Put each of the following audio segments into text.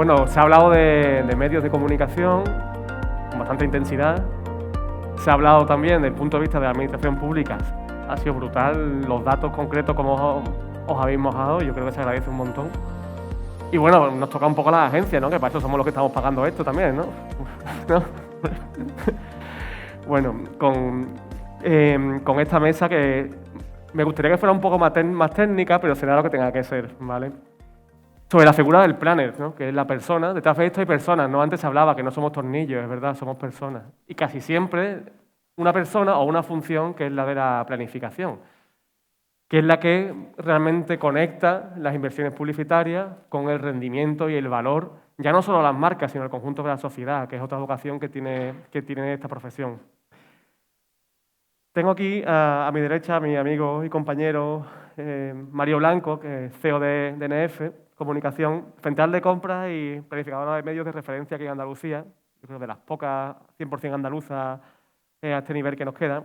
Bueno, se ha hablado de medios de comunicación con bastante intensidad. Se ha hablado también del punto de vista de la administración pública. Ha sido brutal los datos concretos como os habéis mojado. Yo creo que se agradece un montón. Y bueno, nos toca un poco a las agencias, ¿no? Que para eso somos los que estamos pagando esto también, ¿no? ¿No? Bueno, con esta mesa que me gustaría que fuera un poco más técnica, pero será lo que tenga que ser, ¿vale? Sobre la figura del planner, ¿no? Que es la persona. Detrás de esto hay personas, ¿no? Antes se hablaba que no somos tornillos, es verdad, somos personas. Y casi siempre una persona o una función que es la de la planificación, que es la que realmente conecta las inversiones publicitarias con el rendimiento y el valor, ya no solo a las marcas, sino al conjunto de la sociedad, que es otra vocación que tiene esta profesión. Tengo aquí a mi derecha a mi amigo y compañero Mario Blanco, que es CEO de NF Comunicación, central de compras y planificadora de medios de referencia aquí en Andalucía. Yo creo de las pocas 100% andaluzas a este nivel que nos queda.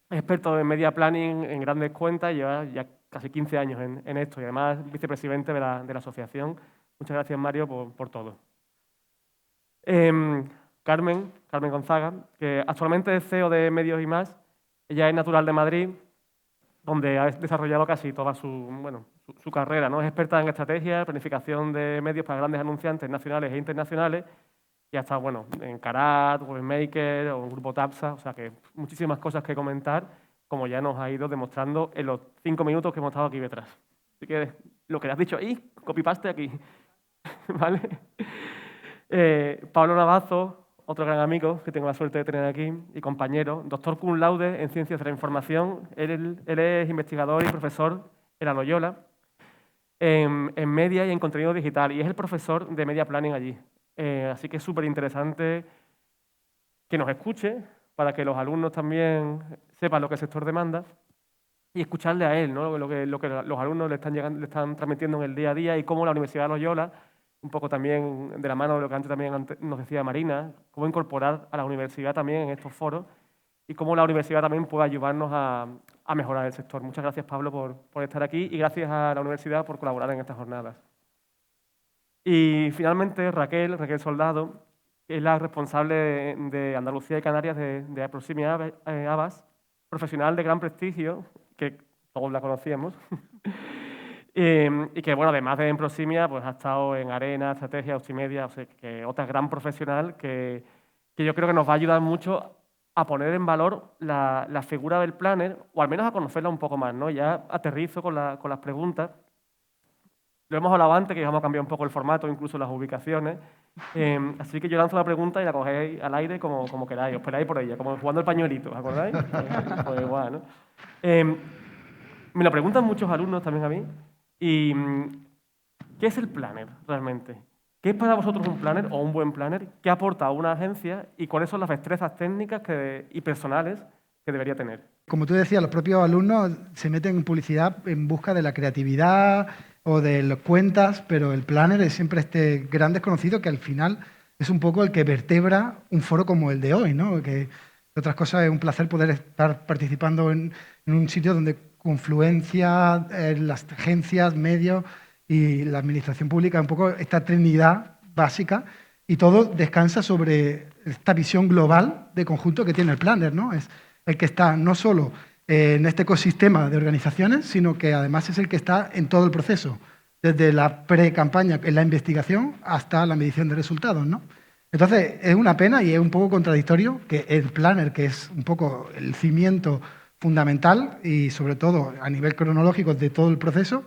Es experto en media planning en grandes cuentas y lleva ya casi 15 años en esto y además vicepresidente de la asociación. Muchas gracias, Mario, por todo. Carmen Gonzaga, que actualmente es CEO de Medios y Más. Ella es natural de Madrid, donde ha desarrollado casi toda su carrera, ¿no? Es experta en estrategia, planificación de medios para grandes anunciantes nacionales e internacionales y ha estado, bueno, en Carat, Webmaker o en Grupo Tapsa, o sea que muchísimas cosas que comentar, como ya nos ha ido demostrando en los 5 minutos que hemos estado aquí detrás. Así que lo que le has dicho ahí, copy-paste aquí, ¿vale? Pablo Navazo, otro gran amigo que tengo la suerte de tener aquí y compañero, doctor cum laude en Ciencias de la Información. Él es investigador y profesor en la Loyola, en media y en contenido digital, y es el profesor de Media Planning allí. Así que es súper interesante que nos escuche para que los alumnos también sepan lo que el sector demanda y escucharle a él, ¿no? lo que los alumnos le están transmitiendo en el día a día y cómo la Universidad de Loyola, un poco también de la mano de lo que antes también nos decía Marina, cómo incorporar a la universidad también en estos foros y cómo la universidad también puede ayudarnos a mejorar el sector. Muchas gracias, Pablo, por estar aquí y gracias a la universidad por colaborar en estas jornadas. Y finalmente Raquel Soldado, que es la responsable de Andalucía y Canarias de Proximia Abbas, profesional de gran prestigio, que todos la conocíamos, y que, bueno, además de en Proximia, pues ha estado en Arena, Estrategia, Optimedia, o sea, que otra gran profesional que yo creo que nos va a ayudar mucho a poner en valor la figura del planner, o al menos a conocerla un poco más, ¿no? Ya aterrizo con las preguntas. Lo hemos hablado antes, que vamos a cambiar un poco el formato, incluso las ubicaciones. Así que yo lanzo la pregunta y la cogéis al aire como queráis, os esperáis por ella, como jugando el pañuelito, ¿os acordáis? Pues igual, ¿no? Me lo preguntan muchos alumnos también a mí. Y, ¿qué es el planner realmente? ¿Qué es para vosotros un planner o un buen planner? ¿Qué aporta a una agencia y cuáles son las destrezas técnicas y personales que debería tener? Como tú decías, los propios alumnos se meten en publicidad en busca de la creatividad o de las cuentas, pero el planner es siempre este gran desconocido que al final es un poco el que vertebra un foro como el de hoy, ¿no? Que, entre otras cosas, es un placer poder estar participando en un sitio donde confluencia, las agencias, medios y la administración pública, un poco esta trinidad básica, y todo descansa sobre esta visión global de conjunto que tiene el planner, ¿no? Es el que está no solo en este ecosistema de organizaciones, sino que además es el que está en todo el proceso, desde la pre-campaña, en la investigación, hasta la medición de resultados, ¿no? Entonces, es una pena y es un poco contradictorio que el planner, que es un poco el cimiento fundamental y sobre todo a nivel cronológico de todo el proceso,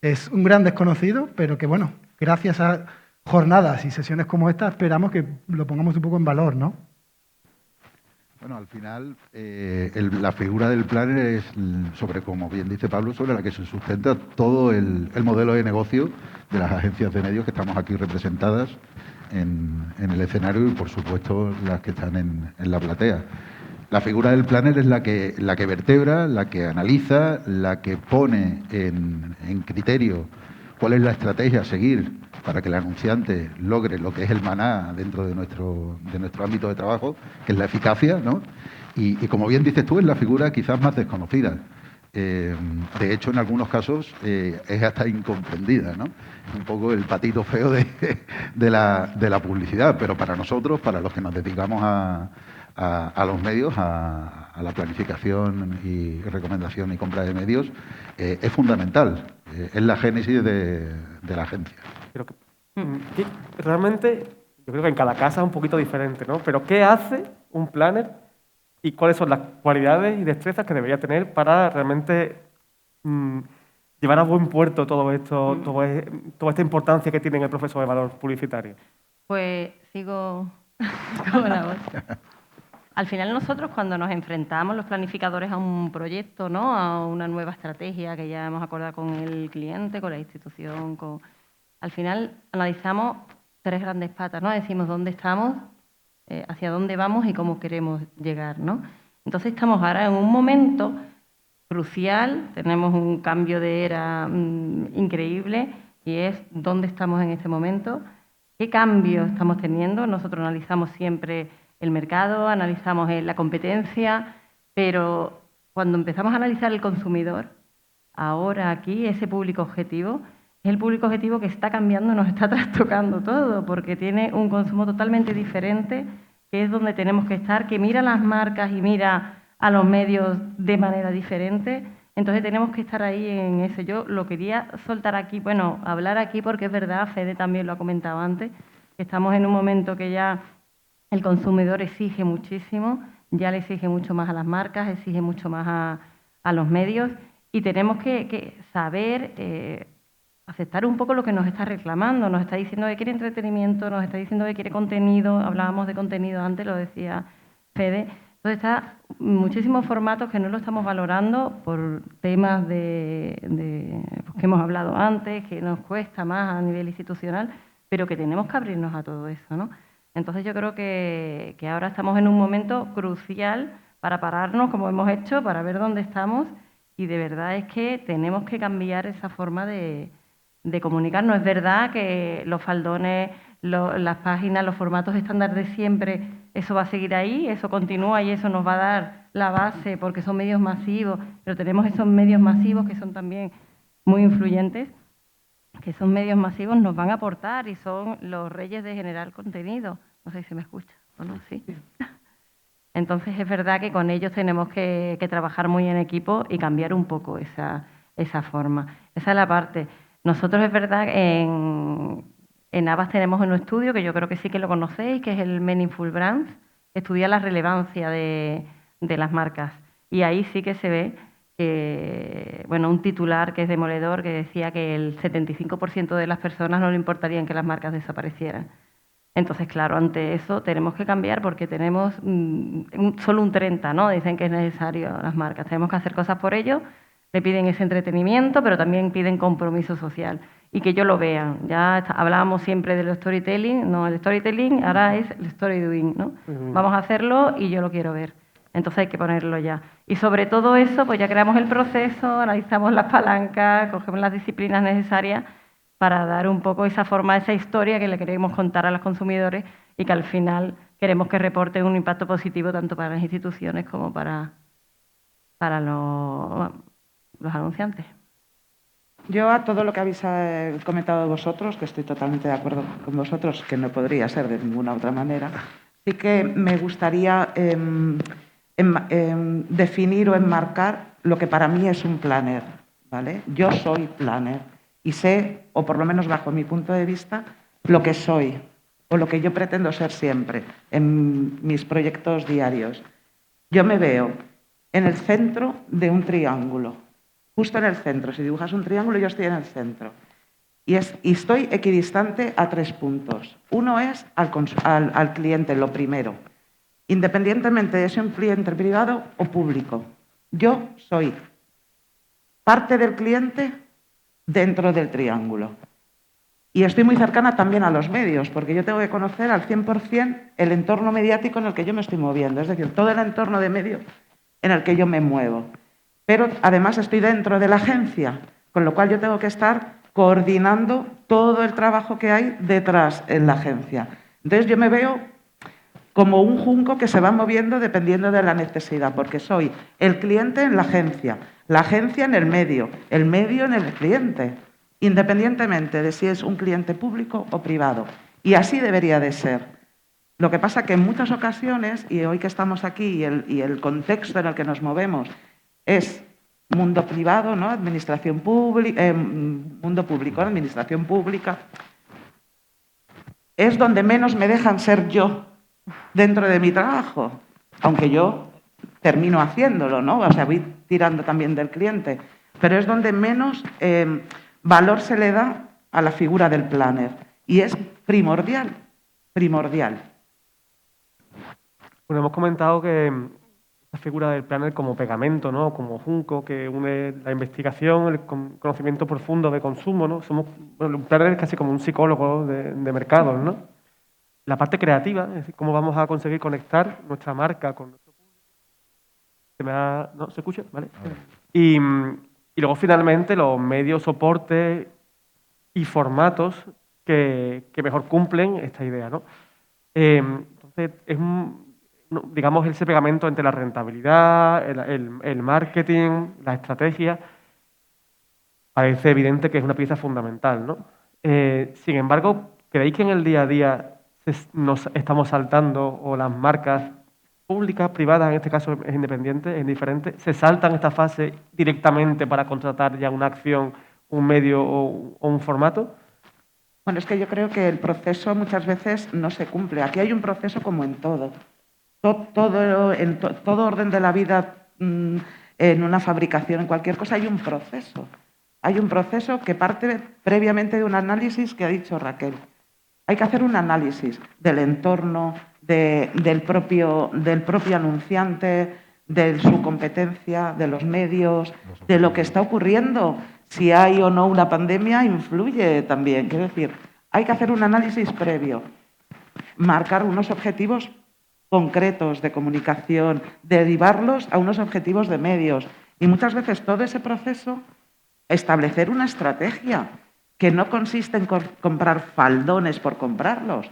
es un gran desconocido, pero que, bueno, gracias a jornadas y sesiones como esta esperamos que lo pongamos un poco en valor, ¿no? Bueno, al final la figura del planner es sobre, como bien dice Pablo, sobre la que se sustenta todo el modelo de negocio de las agencias de medios que estamos aquí representadas en el escenario y, por supuesto, las que están en la platea. La figura del planner es la que vertebra, la que analiza, la que pone en criterio cuál es la estrategia a seguir para que el anunciante logre lo que es el maná dentro de nuestro ámbito de trabajo, que es la eficacia, ¿no? Y como bien dices tú, es la figura quizás más desconocida. De hecho, en algunos casos es hasta incomprendida, ¿no? Un poco el patito feo de la publicidad, pero para nosotros, para los que nos dedicamos a los medios, a la planificación y recomendación y compra de medios, es fundamental. Es la génesis de la agencia. Pero realmente, yo creo que en cada casa es un poquito diferente, ¿no? Pero ¿qué hace un planner y cuáles son las cualidades y destrezas que debería tener para realmente llevar a buen puerto todo esto, toda esta importancia que tiene en el proceso de valor publicitario? Pues sigo con la voz. Al final nosotros cuando nos enfrentamos los planificadores a un proyecto, ¿no? A una nueva estrategia que ya hemos acordado con el cliente, con la institución, al final analizamos 3 grandes patas, ¿no? Decimos dónde estamos, hacia dónde vamos y cómo queremos llegar, ¿no? Entonces estamos ahora en un momento crucial, tenemos un cambio de era increíble y es dónde estamos en este momento, qué cambios estamos teniendo. Nosotros analizamos siempre el mercado, analizamos la competencia, pero cuando empezamos a analizar el consumidor, ahora aquí ese público objetivo es el público objetivo que está cambiando, nos está trastocando todo, porque tiene un consumo totalmente diferente, que es donde tenemos que estar, que mira las marcas y mira a los medios de manera diferente. Entonces tenemos que estar ahí en eso. Yo lo quería soltar aquí, bueno, hablar aquí porque es verdad, Fede también lo ha comentado antes, que estamos en un momento que ya el consumidor exige muchísimo, ya le exige mucho más a las marcas, exige mucho más a los medios y tenemos que saber aceptar un poco lo que nos está reclamando. Nos está diciendo que quiere entretenimiento, nos está diciendo que quiere contenido, hablábamos de contenido antes, lo decía Fede. Entonces está muchísimos formatos que no lo estamos valorando por temas pues, que hemos hablado antes, que nos cuesta más a nivel institucional, pero que tenemos que abrirnos a todo eso, ¿no? Entonces yo creo que ahora estamos en un momento crucial para pararnos, como hemos hecho, para ver dónde estamos y de verdad es que tenemos que cambiar esa forma de comunicarnos. Es verdad que los faldones, las páginas, los formatos estándar de siempre, eso va a seguir ahí, eso continúa y eso nos va a dar la base porque son medios masivos, pero tenemos esos medios masivos que son también muy influyentes, que esos medios masivos nos van a aportar y son los reyes de generar contenido. No sé si me escucha o no, sí. Entonces es verdad que con ellos tenemos que trabajar muy en equipo y cambiar un poco esa forma. Esa es la parte. Nosotros es verdad que en Havas tenemos un estudio que yo creo que sí que lo conocéis, que es el Meaningful Brands, que estudia la relevancia de las marcas. Y ahí sí que se ve que, bueno, un titular que es demoledor que decía que el 75% de las personas no le importarían que las marcas desaparecieran. Entonces, claro, ante eso tenemos que cambiar porque tenemos solo un 30%, ¿no? Dicen que es necesario las marcas. Tenemos que hacer cosas por ello. Le piden ese entretenimiento, pero también piden compromiso social y que ellos lo vean. Ya hablábamos siempre del storytelling, no, el storytelling ahora es el story doing, ¿no? Vamos a hacerlo y yo lo quiero ver. Entonces hay que ponerlo ya. Y sobre todo eso, pues ya creamos el proceso, analizamos las palancas, cogemos las disciplinas necesarias para dar un poco esa forma, esa historia que le queremos contar a los consumidores y que al final queremos que reporten un impacto positivo tanto para las instituciones como para los anunciantes. Yo a todo lo que habéis comentado vosotros, que estoy totalmente de acuerdo con vosotros, que no podría ser de ninguna otra manera, sí que me gustaría definir o enmarcar lo que para mí es un planner, ¿vale? Yo soy planner y sé, o por lo menos bajo mi punto de vista, lo que soy o lo que yo pretendo ser siempre en mis proyectos diarios. Yo me veo en el centro de un triángulo, justo en el centro. Si dibujas un triángulo, yo estoy en el centro. Y estoy equidistante a 3 puntos. Uno es al cliente, lo primero. Independientemente de si es un cliente privado o público. Yo soy parte del cliente dentro del triángulo. Y estoy muy cercana también a los medios, porque yo tengo que conocer al 100% el entorno mediático en el que yo me estoy moviendo. Es decir, todo el entorno de medios en el que yo me muevo. Pero además estoy dentro de la agencia, con lo cual yo tengo que estar coordinando todo el trabajo que hay detrás en la agencia. Entonces yo me veo como un junco que se va moviendo dependiendo de la necesidad, porque soy el cliente en la agencia, la agencia en el medio en el cliente, independientemente de si es un cliente público o privado. Y así debería de ser. Lo que pasa que en muchas ocasiones, y hoy que estamos aquí y el contexto en el que nos movemos es mundo privado, ¿no? Administración pública, mundo público, administración pública, es donde menos me dejan ser yo dentro de mi trabajo, aunque yo termino haciéndolo, ¿no? O sea, voy tirando también del cliente, pero es donde menos valor se le da a la figura del planner y es primordial. Bueno, hemos comentado que la figura del planner como pegamento, ¿no? Como junco que une la investigación, el conocimiento profundo de consumo, ¿no? Bueno, un planner es casi como un psicólogo de mercados, ¿no? La parte creativa, es decir, cómo vamos a conseguir conectar nuestra marca con nuestro público. ¿No? ¿Se escucha? ¿Vale? Y luego, finalmente, los medios, soportes y formatos que mejor cumplen esta idea, ¿no? Entonces, es digamos, ese pegamento entre la rentabilidad, el marketing, la estrategia, parece evidente que es una pieza fundamental, ¿no? Sin embargo, ¿creéis que en el día a día nos estamos saltando, o las marcas públicas, privadas, en este caso es independiente, es indiferente, se saltan esta fase directamente para contratar ya una acción, un medio o un formato? Bueno, es que yo creo que el proceso muchas veces no se cumple. Aquí hay un proceso como en todo. En todo orden de la vida, en una fabricación, en cualquier cosa, hay un proceso. Hay un proceso que parte previamente de un análisis que ha dicho Raquel. Hay que hacer un análisis del entorno, del propio anunciante, de su competencia, de los medios, de lo que está ocurriendo. Si hay o no una pandemia, influye también. Quiero decir, hay que hacer un análisis previo, marcar unos objetivos concretos de comunicación, derivarlos a unos objetivos de medios. Y muchas veces todo ese proceso, establecer una estrategia que no consiste en comprar faldones por comprarlos.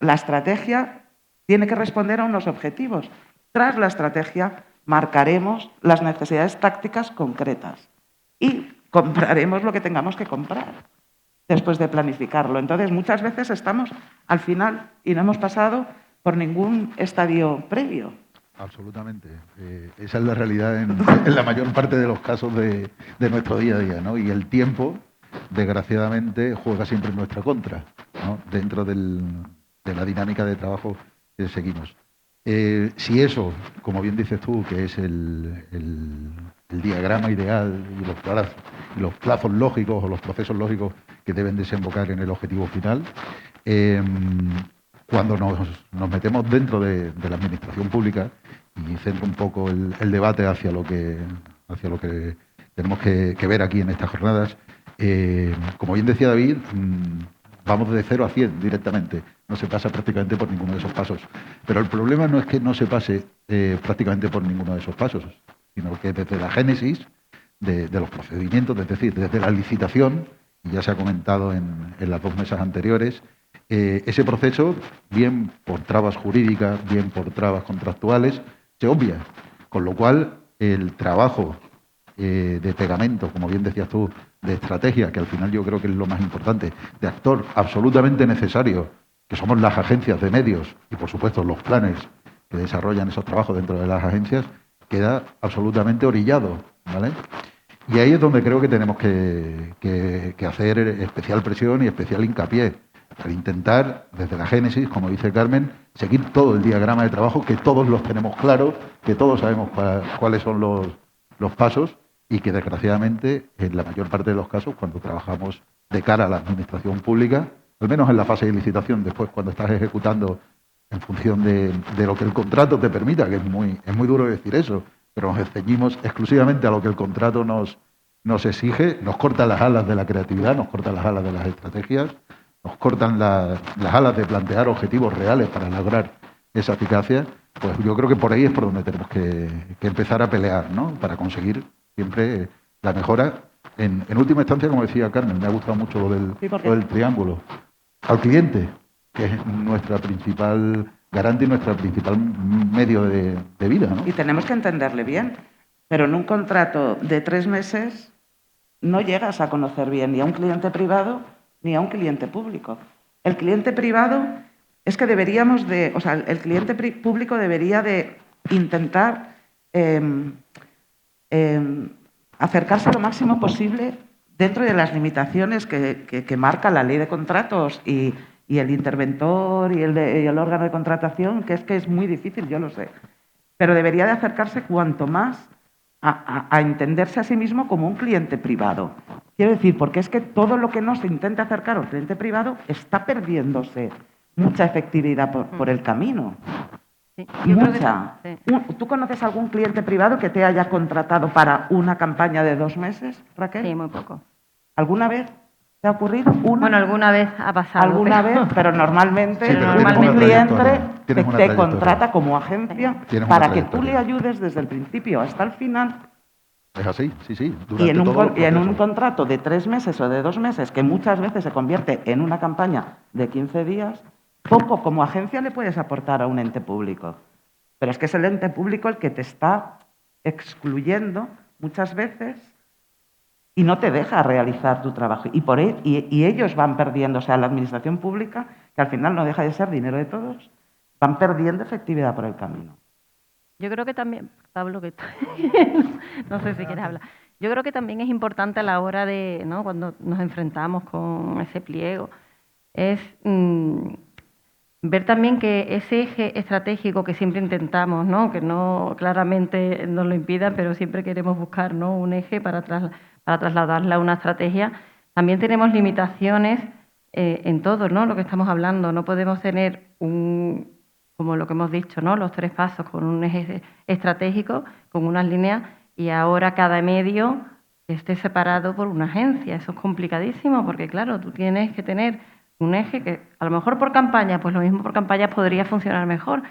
La estrategia tiene que responder a unos objetivos. Tras la estrategia marcaremos las necesidades tácticas concretas y compraremos lo que tengamos que comprar después de planificarlo. Entonces, muchas veces estamos al final y no hemos pasado por ningún estadio previo. Absolutamente. Esa es la realidad en la mayor parte de los casos de nuestro día a día, ¿no? Y el tiempo, desgraciadamente, juega siempre en nuestra contra, ¿no? Dentro de la dinámica de trabajo que seguimos. Si eso, como bien dices tú, que es el diagrama ideal y los plazos lógicos o los procesos lógicos que deben desembocar en el objetivo final, cuando nos metemos dentro de la administración pública y centro un poco el debate hacia lo que tenemos que ver aquí en estas jornadas, como bien decía David, vamos de 0 a 100 directamente, no se pasa prácticamente por ninguno de esos pasos. Pero el problema no es que no se pase prácticamente por ninguno de esos pasos, sino que desde la génesis de los procedimientos, es decir, desde la licitación, y ya se ha comentado en las dos mesas anteriores, ese proceso, bien por trabas jurídicas, bien por trabas contractuales, se obvia. Con lo cual, el trabajo de pegamento, como bien decías tú, de estrategia, que al final yo creo que es lo más importante, de actor absolutamente necesario, que somos las agencias de medios y, por supuesto, los planes que desarrollan esos trabajos dentro de las agencias, queda absolutamente orillado, ¿vale? Y ahí es donde creo que tenemos que hacer especial presión y especial hincapié para intentar, desde la génesis, como dice Carmen, seguir todo el diagrama de trabajo, que todos los tenemos claros, que todos sabemos cuáles son los pasos y que, desgraciadamente, en la mayor parte de los casos, cuando trabajamos de cara a la administración pública, al menos en la fase de licitación, después cuando estás ejecutando en función de lo que el contrato te permita, que es muy duro decir eso, pero nos ceñimos exclusivamente a lo que el contrato nos exige, nos corta las alas de la creatividad, nos corta las alas de las estrategias, nos cortan las alas de plantear objetivos reales para lograr esa eficacia. Pues yo creo que por ahí es por donde tenemos que empezar a pelear, ¿no? Para conseguir siempre la mejora. En última instancia, como decía Carmen, me ha gustado mucho lo del triángulo. Al cliente, que es nuestra principal garante y nuestro principal medio de vida, ¿no? Y tenemos que entenderle bien. Pero en un contrato de 3 meses no llegas a conocer bien ni a un cliente privado ni a un cliente público. El cliente privado es que deberíamos de, o sea, el cliente público debería de intentar acercarse lo máximo posible dentro de las limitaciones que marca la ley de contratos y el interventor y el órgano de contratación, que es muy difícil, yo lo sé. Pero debería de acercarse cuanto más a entenderse a sí mismo como un cliente privado. Quiero decir, porque es que todo lo que no se intenta acercar al cliente privado está perdiéndose mucha efectividad por el camino. Sí, yo creo que Mucha. sí. ¿Tú conoces algún cliente privado que te haya contratado para una campaña de 2 meses, Raquel? Sí, muy poco. ¿Alguna vez te ha ocurrido? Bueno, alguna vez ha pasado. ¿Alguna vez? Pero normalmente, Sí, pero tienes un una cliente trayectoria, tienes una te trayectoria. contrata como agencia Tienes una para que tú trayectoria. le ayudes desde el principio hasta el final. Es así, sí, sí. Y Durante en un, todo el y en un proceso. contrato de 3 meses o de 2 meses, que muchas veces se convierte en una campaña de 15 días, poco como agencia le puedes aportar a un ente público. Pero es que es el ente público el que te está excluyendo muchas veces y no te deja realizar tu trabajo. Y ellos van perdiendo, o sea, la administración pública, que al final no deja de ser dinero de todos, van perdiendo efectividad por el camino. Yo creo que también, Pablo, que no sé si quieres hablar. Yo creo que también es importante a la hora de, ¿no? Cuando nos enfrentamos con ese pliego, es ver también que ese eje estratégico que siempre intentamos, ¿no? Que no claramente nos lo impidan, pero siempre queremos buscar, ¿no? Un eje para trasladarla a una estrategia. También tenemos limitaciones en todo, ¿no? Lo que estamos hablando. No podemos tener como lo que hemos dicho, ¿no? Los 3 pasos con un eje estratégico, con unas líneas, y ahora cada medio esté separado por una agencia. Eso es complicadísimo porque, claro, tú tienes que tener un eje que a lo mejor por campaña, pues lo mismo por campaña podría funcionar mejor,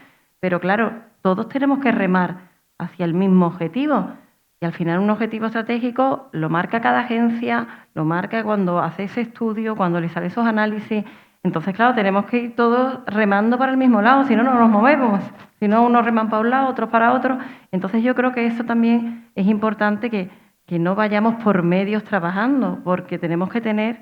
pero claro, todos tenemos que remar hacia el mismo objetivo. Y al final un objetivo estratégico lo marca cada agencia, lo marca cuando hace ese estudio, cuando le sale esos análisis. Entonces, claro, tenemos que ir todos remando para el mismo lado, si no, no nos movemos. Si no, unos reman para un lado, otros para otro. Entonces, yo creo que eso también es importante, que no vayamos por medios trabajando, porque tenemos que tener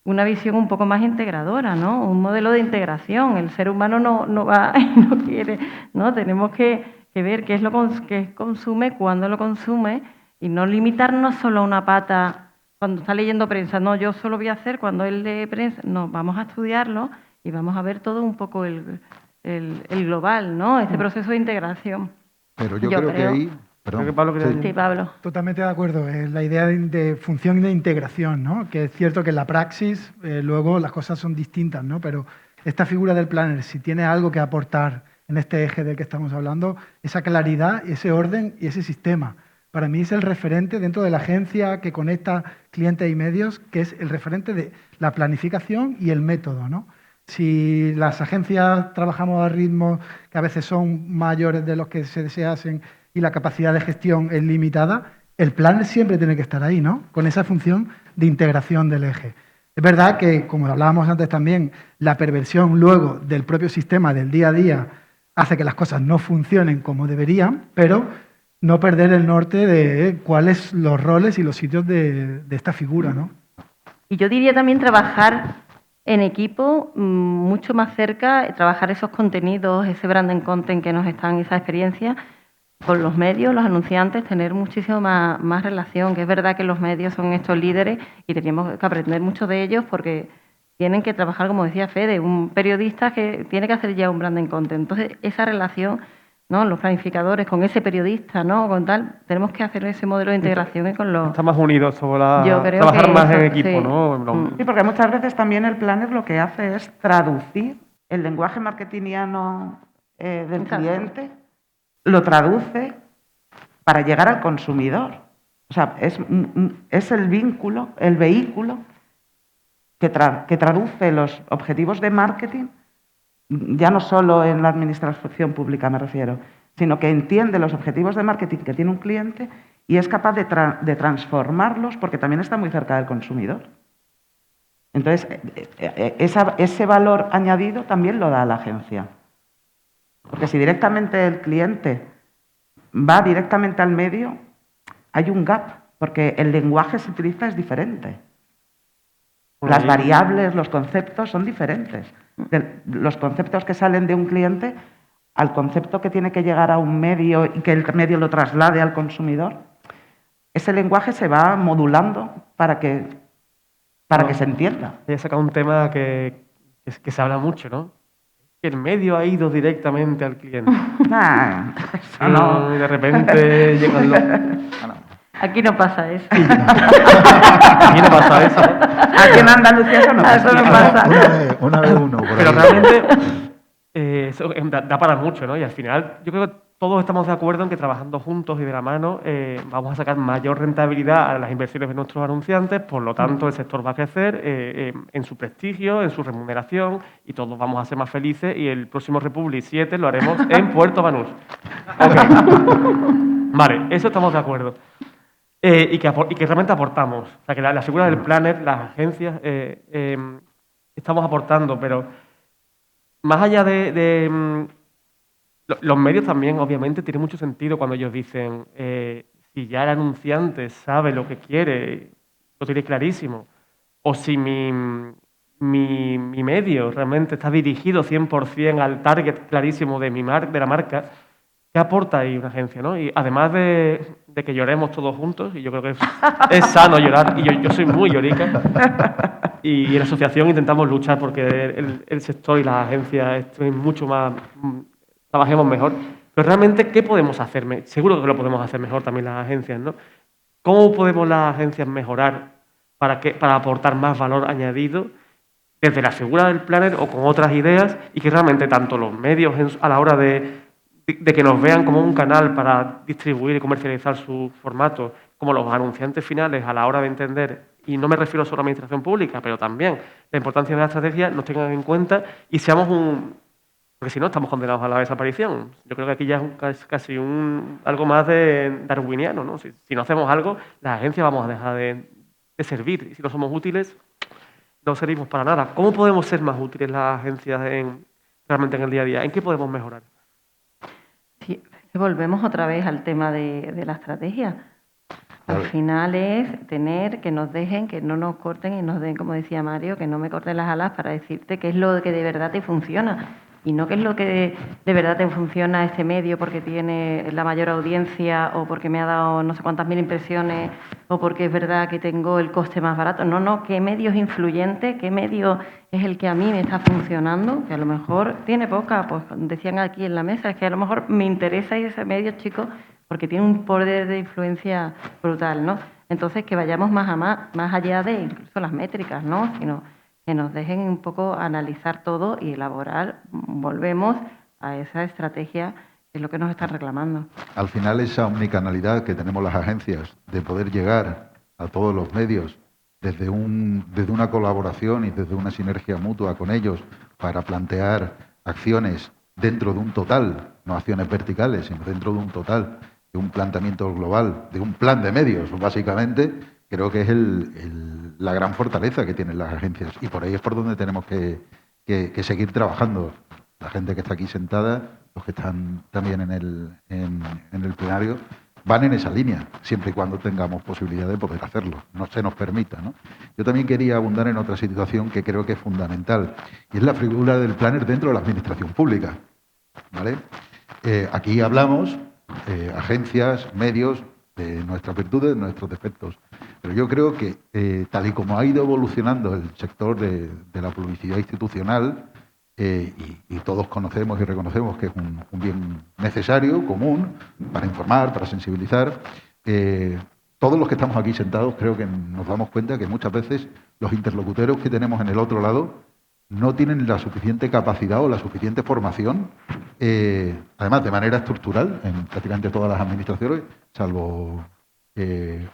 una visión un poco más integradora, ¿no? Un modelo de integración. El ser humano no va y no quiere, ¿no? Tenemos que ver qué es lo que consume, cuándo lo consume, y no limitarnos solo a una pata cuando está leyendo prensa. No, yo solo voy a hacer cuando él lee prensa. No, vamos a estudiarlo y vamos a ver todo un poco el global, ¿no? Este proceso de integración. Pero yo creo que ahí... Creo que Pablo quería sí. decir. Sí, Pablo. Totalmente de acuerdo. Es la idea de función y de integración, ¿no? Que es cierto que en la praxis luego las cosas son distintas, ¿no? Pero esta figura del planner, si tiene algo que aportar en este eje del que estamos hablando, esa claridad, ese orden y ese sistema. Para mí es el referente dentro de la agencia que conecta clientes y medios, que es el referente de la planificación y el método, ¿no? Si las agencias trabajamos a ritmos que a veces son mayores de los que se deseasen y la capacidad de gestión es limitada, el planner siempre tiene que estar ahí, ¿no? Con esa función de integración del eje. Es verdad que, como hablábamos antes también, la perversión luego del propio sistema del día a día hace que las cosas no funcionen como deberían, pero no perder el norte de cuáles los roles y los sitios de esta figura, ¿no? Y yo diría también trabajar en equipo, mucho más cerca, trabajar esos contenidos, ese branding content que nos están, esa experiencia, con los medios, los anunciantes, tener muchísimo más relación, que es verdad que los medios son estos líderes y tenemos que aprender mucho de ellos porque tienen que trabajar, como decía Fede, un periodista que tiene que hacer ya un branding content. Entonces, esa relación, ¿no? Los planificadores con ese periodista, ¿no? Con tal, tenemos que hacer ese modelo de integración y con los... Está más unidos sobre Yo creo trabajar que más eso, en equipo, sí. ¿no? Sí, porque muchas veces también el planner lo que hace es traducir el lenguaje marketingiano del Exacto. cliente, lo traduce para llegar al consumidor. O sea, es el vínculo, el vehículo que traduce los objetivos de marketing, ya no solo en la administración pública me refiero, sino que entiende los objetivos de marketing que tiene un cliente y es capaz de transformarlos porque también está muy cerca del consumidor. Entonces, ese valor añadido también lo da la agencia. Porque si directamente el cliente va directamente al medio, hay un gap, porque el lenguaje que se utiliza es diferente. Bueno, Las variables, los conceptos son diferentes. Los conceptos que salen de un cliente al concepto que tiene que llegar a un medio y que el medio lo traslade al consumidor, ese lenguaje se va modulando para que se entienda. He sacado un tema que se habla mucho, ¿no? Que el medio ha ido directamente al cliente. Eso no. Y de repente llegan los... Aquí no pasa eso. Aquí no pasa eso, ¿no? Aquí en Andalucía eso no pasa. Eso no pasa. Una vez uno. Por Pero ahí. realmente eso da para mucho, ¿no? Y al final yo creo que todos estamos de acuerdo en que trabajando juntos y de la mano vamos a sacar mayor rentabilidad a las inversiones de nuestros anunciantes, por lo tanto el sector va a crecer en su prestigio, en su remuneración y todos vamos a ser más felices y el próximo Republic 7 lo haremos en Puerto Banús. Ok. Vale, eso estamos de acuerdo. Y que realmente aportamos. O sea, que la figura del planner, las agencias, estamos aportando, pero más allá los medios también, obviamente, tiene mucho sentido cuando ellos dicen, si ya el anunciante sabe lo que quiere, lo tiene clarísimo, o si mi medio realmente está dirigido 100% al target clarísimo de la marca, ¿qué aporta ahí una agencia, no? Y además de que lloremos todos juntos, y yo creo que es sano llorar, y yo soy muy llorica, y en la asociación intentamos luchar porque el sector y las agencias estén mucho más, trabajemos mejor. Pero realmente, ¿qué podemos hacer? Seguro que lo podemos hacer mejor también las agencias, ¿no? ¿Cómo podemos las agencias mejorar para aportar más valor añadido desde la figura del planner o con otras ideas y que realmente tanto los medios a la hora de que nos vean como un canal para distribuir y comercializar sus formatos, como los anunciantes finales a la hora de entender, y no me refiero solo a la administración pública, pero también la importancia de la estrategia, nos tengan en cuenta y seamos porque si no estamos condenados a la desaparición. Yo creo que aquí ya es casi algo más de darwiniano, ¿no? Si no hacemos algo, las agencias vamos a dejar de servir, y si no somos útiles, no servimos para nada. ¿Cómo podemos ser más útiles las agencias realmente en el día a día? ¿En qué podemos mejorar? Sí, volvemos otra vez al tema de la estrategia. Al final es tener que nos dejen, que no nos corten y nos den, como decía Mario, que no me corten las alas para decirte qué es lo que de verdad te funciona. Y no qué es lo que de verdad te funciona este medio porque tiene la mayor audiencia o porque me ha dado no sé cuántas mil impresiones o porque es verdad que tengo el coste más barato. No, qué medio es influyente, qué medio es el que a mí me está funcionando, que a lo mejor tiene poca, pues decían aquí en la mesa, es que a lo mejor me interesa ese medio, chicos, porque tiene un poder de influencia brutal, ¿no? Entonces, que vayamos más allá de incluso las métricas, ¿no? Sino que nos dejen un poco analizar todo y elaborar, volvemos a esa estrategia, que es lo que nos están reclamando. Al final, esa omnicanalidad que tenemos las agencias de poder llegar a todos los medios desde una colaboración y desde una sinergia mutua con ellos para plantear acciones dentro de un total, no acciones verticales, sino dentro de un total, de un planteamiento global, de un plan de medios, básicamente, creo que es la gran fortaleza que tienen las agencias. Y por ahí es por donde tenemos que seguir trabajando. La gente que está aquí sentada, los que están también en el plenario, van en esa línea, siempre y cuando tengamos posibilidad de poder hacerlo, no se nos permita, ¿no? Yo también quería abundar en otra situación que creo que es fundamental, y es la figura del planner dentro de la administración pública, ¿vale? Aquí hablamos, agencias, medios, de nuestras virtudes, de nuestros defectos. Pero yo creo que, tal y como ha ido evolucionando el sector de la publicidad institucional, y todos conocemos y reconocemos que es un bien necesario, común, para informar, para sensibilizar, todos los que estamos aquí sentados creo que nos damos cuenta que muchas veces los interlocutores que tenemos en el otro lado no tienen la suficiente capacidad o la suficiente formación, además de manera estructural, en prácticamente todas las administraciones, salvo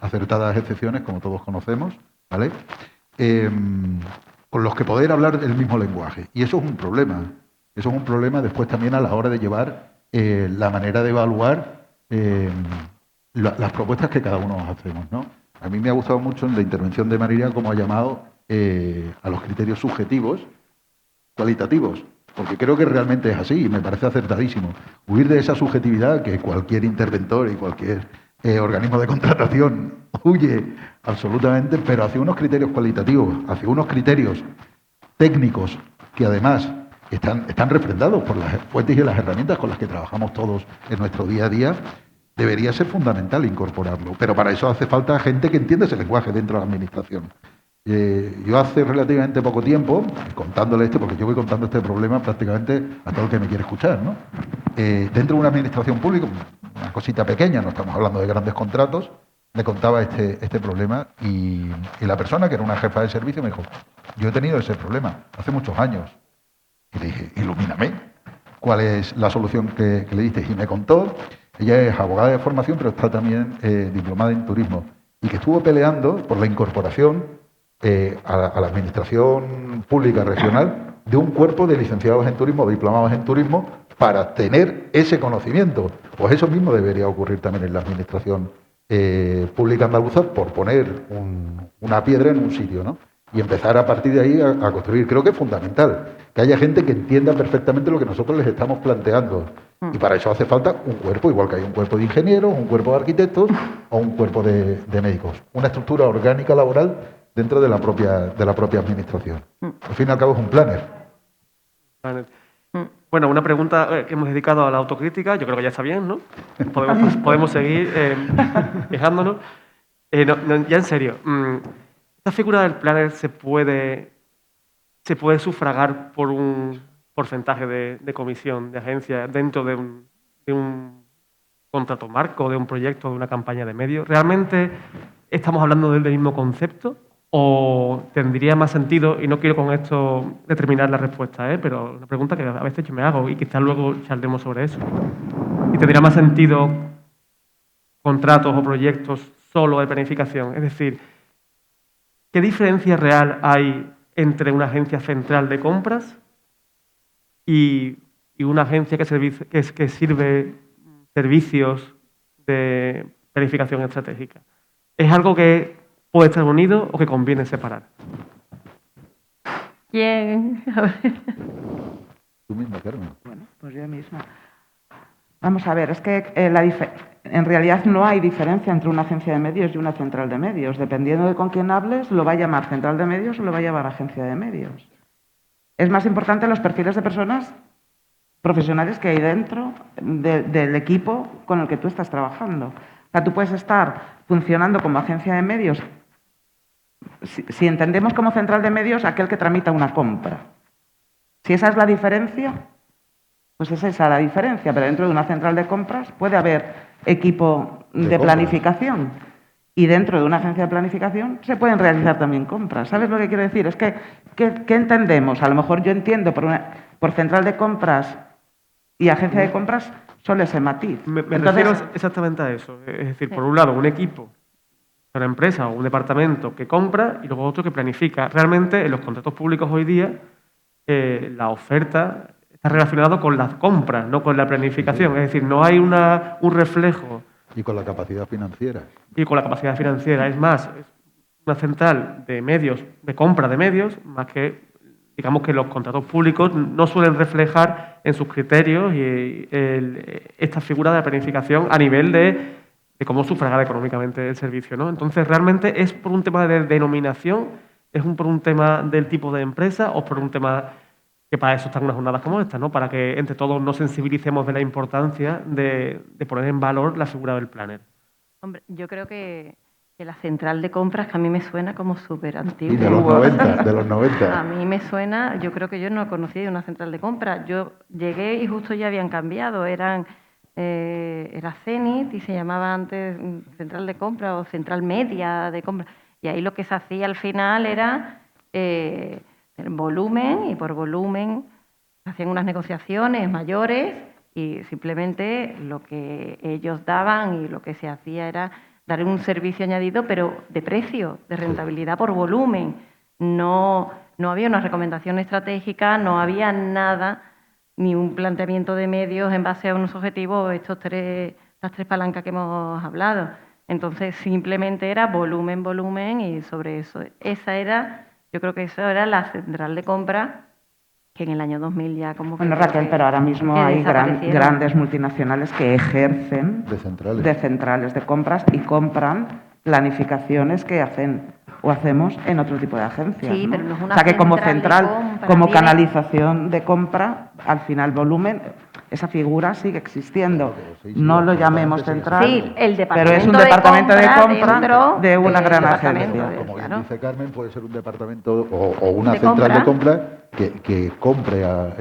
acertadas excepciones, como todos conocemos, ¿vale? Con los que poder hablar el mismo lenguaje. Y eso es un problema. Eso es un problema después también a la hora de llevar la manera de evaluar las propuestas que cada uno hacemos, ¿no? A mí me ha gustado mucho en la intervención de María cómo ha llamado a los criterios subjetivos cualitativos, porque creo que realmente es así y me parece acertadísimo. Huir de esa subjetividad que cualquier interventor y cualquier organismo de contratación huye absolutamente, pero hacia unos criterios cualitativos, hacia unos criterios técnicos que además están refrendados por las fuentes y las herramientas con las que trabajamos todos en nuestro día a día, debería ser fundamental incorporarlo. Pero para eso hace falta gente que entienda ese lenguaje dentro de la administración. Yo hace relativamente poco tiempo, contándole porque yo voy contando este problema prácticamente a todo el que me quiere escuchar, ¿no? Dentro de una administración pública, una cosita pequeña, no estamos hablando de grandes contratos, me contaba este problema y la persona, que era una jefa de servicio, me dijo, yo he tenido ese problema hace muchos años. Y le dije, ilumíname, ¿cuál es la solución que le diste? Y me contó, ella es abogada de formación, pero está también diplomada en turismo, y que estuvo peleando por la incorporación a la administración pública regional de un cuerpo de licenciados en turismo, diplomados en turismo, para tener ese conocimiento. Pues eso mismo debería ocurrir también en la administración pública andaluza, por poner una piedra en un sitio, ¿no? Y empezar a partir de ahí a construir. Creo que es fundamental que haya gente que entienda perfectamente lo que nosotros les estamos planteando. Y para eso hace falta un cuerpo, igual que hay un cuerpo de ingenieros, un cuerpo de arquitectos o un cuerpo de médicos. Una estructura orgánica laboral dentro de la propia administración. Al fin y al cabo es un planner. Bueno, una pregunta que hemos dedicado a la autocrítica, yo creo que ya está bien, ¿no? Podemos seguir quejándonos. Ya en serio, ¿esta figura del planner se puede sufragar por un porcentaje de comisión, de agencia, dentro de un contrato marco, de un proyecto, de una campaña de medios? ¿Realmente estamos hablando del mismo concepto? ¿O tendría más sentido, y no quiero con esto determinar la respuesta, pero una pregunta que a veces yo me hago y quizás luego charlemos sobre eso? ¿Y tendría más sentido contratos o proyectos solo de planificación? Es decir, ¿qué diferencia real hay entre una agencia central de compras y una agencia que sirve servicios de planificación estratégica? ¿Es algo que puede estar unido o que conviene separar? ¿Quién? A ver. Tú misma, Carmen. Bueno, pues yo misma. Vamos a ver, es que en realidad no hay diferencia entre una agencia de medios y una central de medios. Dependiendo de con quién hables, lo va a llamar central de medios o lo va a llamar agencia de medios. Es más importante los perfiles de personas profesionales que hay dentro del equipo con el que tú estás trabajando. O sea, tú puedes estar funcionando como agencia de medios, si entendemos como central de medios aquel que tramita una compra. Si esa es la diferencia, pues es esa la diferencia, pero dentro de una central de compras puede haber equipo de planificación y dentro de una agencia de planificación se pueden realizar también compras. ¿Sabes lo que quiero decir? Es que, ¿qué entendemos? A lo mejor yo entiendo por central de compras y agencia de compras solo ese matiz. Me refiero exactamente a eso. Es decir, por un lado, un equipo, una empresa o un departamento que compra y luego otro que planifica. Realmente, en los contratos públicos hoy día, la oferta está relacionada con las compras, no con la planificación. Es decir, no hay un reflejo. Y con la capacidad financiera. Y con la capacidad financiera. Es más, es una central de medios, de compra de medios, más que, digamos, que los contratos públicos no suelen reflejar en sus criterios esta figura de la planificación a nivel de cómo sufragar económicamente el servicio, ¿no? Entonces, realmente es por un tema de denominación, es por un tema del tipo de empresa o por un tema que para eso están unas jornadas como esta, ¿no? Para que entre todos nos sensibilicemos de la importancia de poner en valor la figura del planner. Hombre, yo creo que la central de compras, que a mí me suena como súper antigua. Y de los 90. A mí me suena, yo creo que yo no conocía una central de compras. Yo llegué y justo ya habían cambiado. Era Zenith y se llamaba antes central de compras o central media de compras. Y ahí lo que se hacía al final era el volumen, y por volumen se hacían unas negociaciones mayores y simplemente lo que ellos daban y lo que se hacía era dar un servicio añadido, pero de precio, de rentabilidad por volumen. No había una recomendación estratégica, no había nada, ni un planteamiento de medios en base a unos objetivos, estas tres palancas que hemos hablado. Entonces, simplemente era volumen, volumen, y sobre eso. Yo creo que eso era la central de compra que en el año 2000 ya como que... Bueno, Raquel, pero ahora mismo que hay desaparecieron. grandes multinacionales que ejercen De centrales. de compras y compran planificaciones que hacen o hacemos en otro tipo de agencias. Sí, ¿no? pero no es una o sea que como central de central, compra, como tiene- canalización de compra, al final volumen, esa figura sigue existiendo. Sí, No lo absolutamente llamemos sigue central, Sí, el pero es un departamento departamento de compra dentro de una del gran departamento agencia. Como bien claro. dice Carmen, puede ser un departamento o una De central de compra. compra que compre a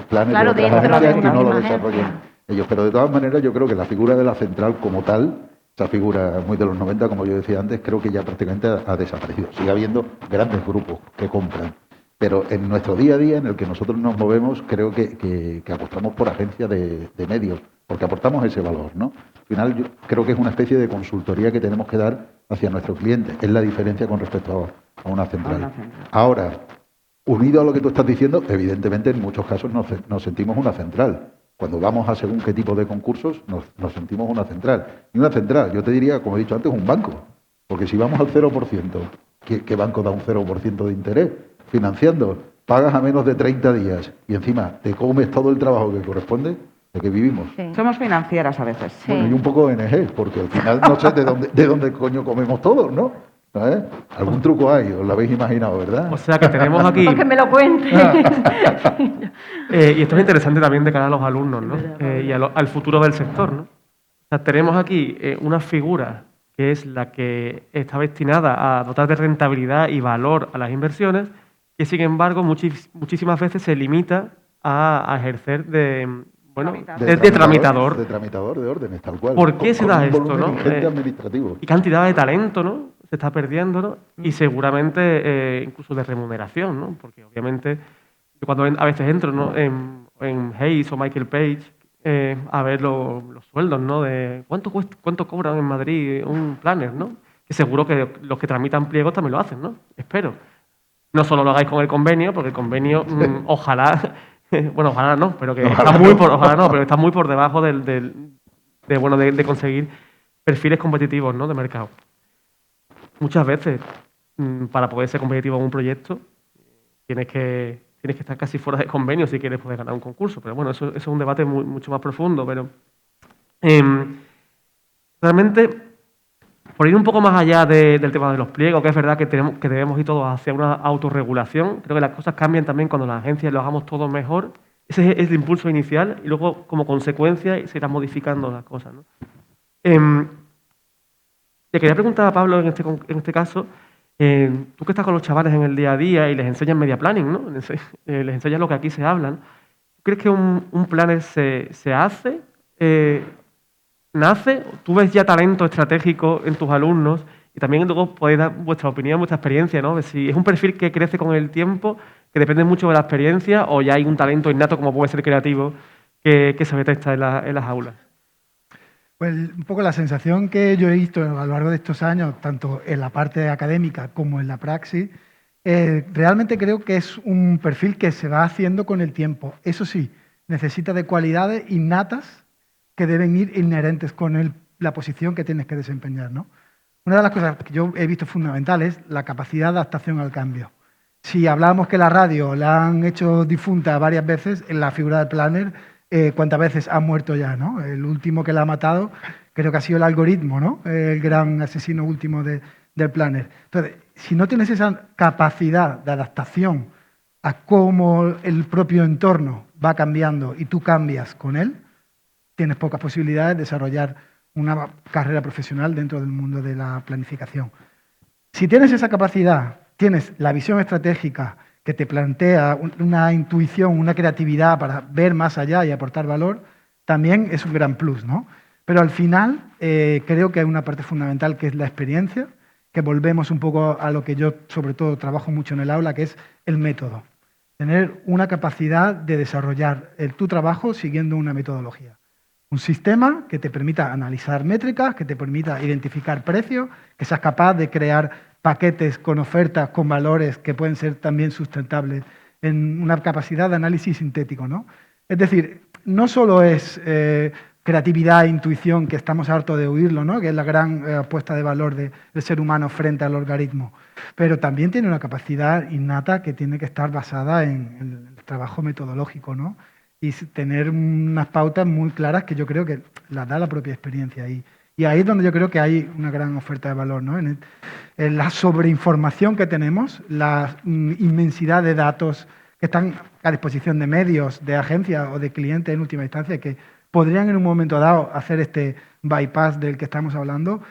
planes Claro, de otras dentro de agencias y una no lo misma desarrollen agencia. ellos. Pero de todas maneras, yo creo que la figura de la central como tal, esa figura muy de los 90, como yo decía antes, creo que ya prácticamente ha desaparecido. Sigue habiendo grandes grupos que compran. Pero en nuestro día a día, en el que nosotros nos movemos, creo que apostamos por agencias de medios, porque aportamos ese valor, ¿no? Al final, yo creo que es una especie de consultoría que tenemos que dar hacia nuestro cliente. Es la diferencia con respecto a una central. A una central. Ahora, unido a lo que tú estás diciendo, evidentemente en muchos casos nos sentimos una central. Cuando vamos a según qué tipo de concursos, nos sentimos una central. Y una central, yo te diría, como he dicho antes, un banco. Porque si vamos al 0%, ¿qué banco da un 0% de interés? Financiando, pagas a menos de 30 días y encima te comes todo el trabajo que corresponde, ¿de qué vivimos? Sí. Somos financieras a veces. Sí. Bueno, y un poco ONG, porque al final no sé de dónde coño comemos todos, ¿no? ¿Sabes? Algún truco hay, os lo habéis imaginado, ¿verdad? O sea que tenemos aquí... Porque me lo cuente. Y esto es interesante también de cara a los alumnos, ¿no? Y al futuro del sector, ¿no? O sea, tenemos aquí una figura que es la que está destinada a dotar de rentabilidad y valor a las inversiones, que sin embargo muchísimas veces se limita a ejercer de tramitador. De tramitador de órdenes, tal cual. ¿Por qué se Con da un esto, volumen no? ingente administrativo. Y cantidad de talento, ¿no? Se está perdiendo, ¿no? Y seguramente incluso de remuneración, ¿no? Porque obviamente yo cuando a veces entro, ¿no? en Hayes o Michael Page a ver los sueldos, ¿no? De cuánto cobran en Madrid un planner, ¿no? Que seguro que los que tramitan pliegos también lo hacen, ¿no? Espero. No solo lo hagáis con el convenio, porque el convenio, ojalá, bueno, ojalá no, pero que está muy por debajo de conseguir perfiles competitivos, ¿no? De mercado. Muchas veces, para poder ser competitivo en un proyecto, tienes que estar casi fuera de convenio si quieres poder ganar un concurso. Pero bueno, eso es un debate mucho más profundo. Pero realmente, por ir un poco más allá del tema de los pliegos, que es verdad que debemos ir todos hacia una autorregulación, creo que las cosas cambian también cuando las agencias lo hagamos todo mejor. Ese es el impulso inicial y luego, como consecuencia, se irán modificando las cosas, ¿no? Te quería preguntar a Pablo, en este caso, tú que estás con los chavales en el día a día y les enseñas media planning, ¿no? Les enseñas lo que aquí se habla, ¿no? ¿Tú crees que un planner se hace, nace? ¿Tú ves ya talento estratégico en tus alumnos? Y también luego podéis dar vuestra opinión, vuestra experiencia, ¿no? De si es un perfil que crece con el tiempo, que depende mucho de la experiencia, o ya hay un talento innato, como puede ser creativo, que se detecta en las aulas. Pues un poco la sensación que yo he visto a lo largo de estos años, tanto en la parte académica como en la praxis, realmente creo que es un perfil que se va haciendo con el tiempo. Eso sí, necesita de cualidades innatas que deben ir inherentes con la posición que tienes que desempeñar, ¿no? Una de las cosas que yo he visto fundamental es la capacidad de adaptación al cambio. Si hablábamos que la radio la han hecho difunta varias veces, en la figura del planner, cuántas veces ha muerto ya, ¿no? El último que la ha matado creo que ha sido el algoritmo, ¿no? El gran asesino último del planner. Entonces, si no tienes esa capacidad de adaptación a cómo el propio entorno va cambiando y tú cambias con él, tienes pocas posibilidades de desarrollar una carrera profesional dentro del mundo de la planificación. Si tienes esa capacidad, tienes la visión estratégica que te plantea una intuición, una creatividad para ver más allá y aportar valor, también es un gran plus, ¿no? Pero al final creo que hay una parte fundamental que es la experiencia, que volvemos un poco a lo que yo sobre todo trabajo mucho en el aula, que es el método. Tener una capacidad de desarrollar tu trabajo siguiendo una metodología. Un sistema que te permita analizar métricas, que te permita identificar precios, que seas capaz de crear paquetes con ofertas, con valores que pueden ser también sustentables en una capacidad de análisis sintético, ¿no? Es decir, no solo es creatividad e intuición, que estamos hartos de oírlo, ¿no? Que es la gran apuesta de valor del ser humano frente al algoritmo, pero también tiene una capacidad innata que tiene que estar basada en trabajo metodológico, ¿no? Y tener unas pautas muy claras que yo creo que las da la propia experiencia. Y ahí es donde yo creo que hay una gran oferta de valor, ¿no? En la sobreinformación que tenemos, la inmensidad de datos que están a disposición de medios, de agencias o de clientes en última instancia, que podrían en un momento dado hacer este bypass del que estamos hablando.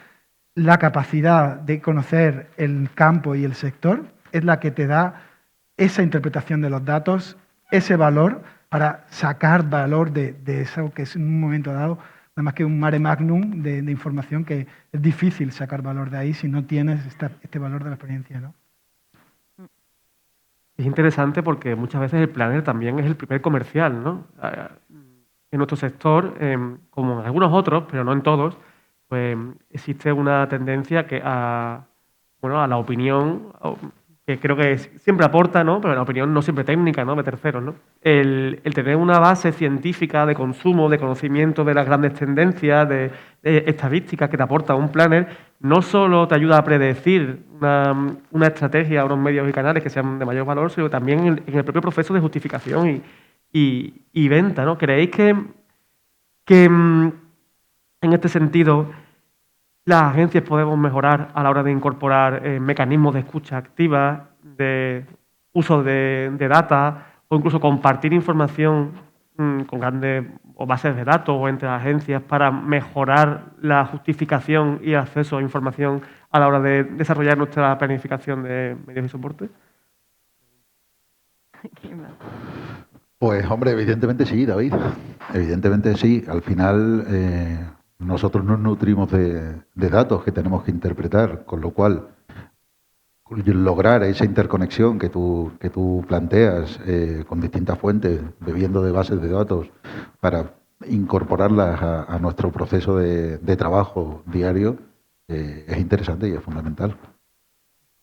La capacidad de conocer el campo y el sector es la que te da esa interpretación de los datos, ese valor para sacar valor de eso que es en un momento dado nada más que un mare magnum de información que es difícil sacar valor de ahí si no tienes este valor de la experiencia, ¿no? Es interesante porque muchas veces el planner también es el primer comercial, ¿no? En nuestro sector, como en algunos otros, pero no en todos, pues existe una tendencia a la opinión, que creo que siempre aporta, ¿no? Pero la opinión no siempre técnica, ¿no? De terceros, ¿no? El tener una base científica de consumo, de conocimiento de las grandes tendencias, de estadísticas que te aporta un planner, no solo te ayuda a predecir una estrategia, unos medios y canales que sean de mayor valor, sino también en el propio proceso de justificación y venta, ¿no? ¿Creéis que en este sentido las agencias podemos mejorar a la hora de incorporar mecanismos de escucha activa, de uso de data o incluso compartir información con grandes o bases de datos o entre agencias para mejorar la justificación y acceso a información a la hora de desarrollar nuestra planificación de medios y soporte? Pues hombre, evidentemente sí, David. Evidentemente sí. Al final nosotros nos nutrimos de datos que tenemos que interpretar, con lo cual lograr esa interconexión que tú planteas con distintas fuentes, bebiendo de bases de datos para incorporarlas a nuestro proceso de trabajo diario, es interesante y es fundamental.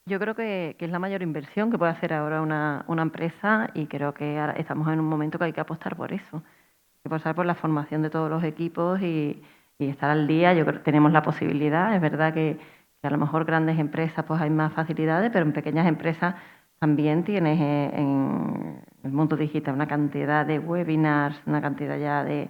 Yo creo que es la mayor inversión que puede hacer ahora una empresa y creo que ahora estamos en un momento que hay que apostar por eso. Hay que apostar por la formación de todos los equipos y estar al día. Yo creo que tenemos la posibilidad. Es verdad que a lo mejor grandes empresas pues hay más facilidades, pero en pequeñas empresas también tienes en el mundo digital una cantidad de webinars, una cantidad ya de